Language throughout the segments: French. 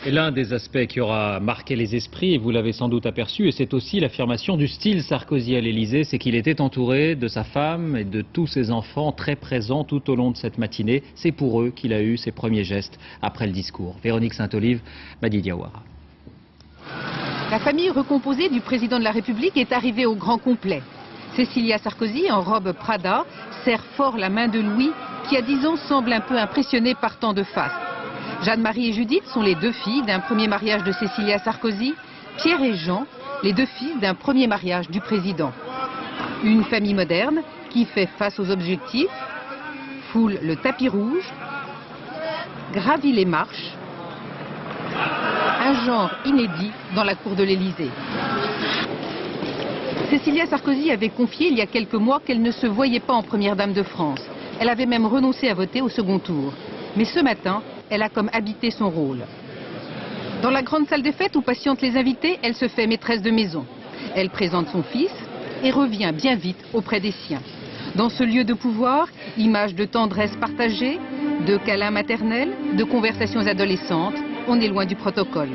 Et l'un des aspects qui aura marqué les esprits, et vous l'avez sans doute aperçu, et c'est aussi l'affirmation du style Sarkozy à l'Élysée, c'est qu'il était entouré de sa femme et de tous ses enfants très présents tout au long de cette matinée. C'est pour eux qu'il a eu ses premiers gestes après le discours. Véronique Saint-Olive, Madi Diawara. La famille recomposée du président de la République est arrivée au grand complet. Cécilia Sarkozy, en robe Prada, serre fort la main de Louis, qui à 10 ans semble un peu impressionné par tant de faste. Jeanne-Marie et Judith sont les deux filles d'un premier mariage de Cécilia Sarkozy. Pierre et Jean, les deux fils d'un premier mariage du président. Une famille moderne qui fait face aux objectifs, foule le tapis rouge, gravit les marches. Un genre inédit dans la cour de l'Élysée. Cécilia Sarkozy avait confié il y a quelques mois qu'elle ne se voyait pas en première dame de France. Elle avait même renoncé à voter au second tour. Mais ce matin, elle a comme habité son rôle. Dans la grande salle des fêtes où patientent les invités, elle se fait maîtresse de maison. Elle présente son fils et revient bien vite auprès des siens. Dans ce lieu de pouvoir, images de tendresse partagée, de câlins maternels, de conversations adolescentes, on est loin du protocole.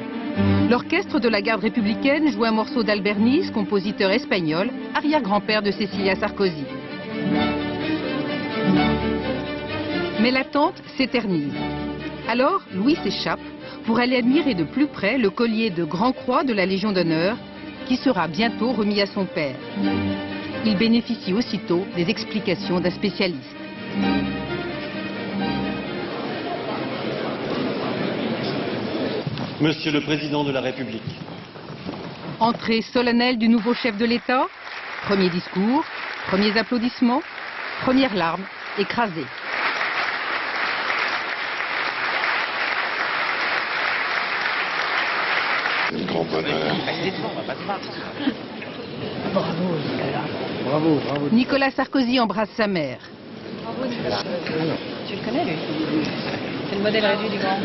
L'orchestre de la garde républicaine joue un morceau d'Albernis, compositeur espagnol, arrière-grand-père de Cécilia Sarkozy. Mais l'attente s'éternise. Alors, Louis s'échappe pour aller admirer de plus près le collier de Grand Croix de la Légion d'honneur qui sera bientôt remis à son père. Il bénéficie aussitôt des explications d'un spécialiste. Monsieur le Président de la République. Entrée solennelle du nouveau chef de l'État, premier discours, premiers applaudissements, première larme écrasée. Un grand bonheur. Bravo, Nicolas. Bravo, bravo. Nicolas Sarkozy embrasse sa mère. Bravo, Nicolas. Tu le connais, lui? C'est le modèle réduit du grand.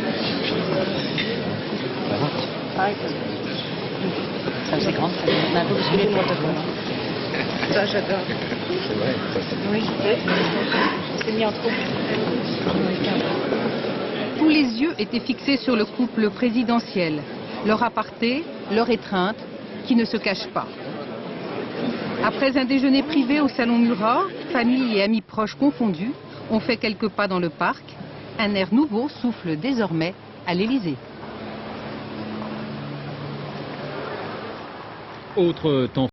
Pareil que... Ça faisait grande famille. On a un peu bousculé le protocole. Ça, j'adore. C'est vrai. Oui, on s'est mis en trouble. Tous les yeux étaient fixés sur le couple présidentiel. Leur aparté, leur étreinte, qui ne se cachent pas. Après un déjeuner privé au salon Murat, famille et amis proches confondus, on fait quelques pas dans le parc. Un air nouveau souffle désormais à l'Élysée. Autre temps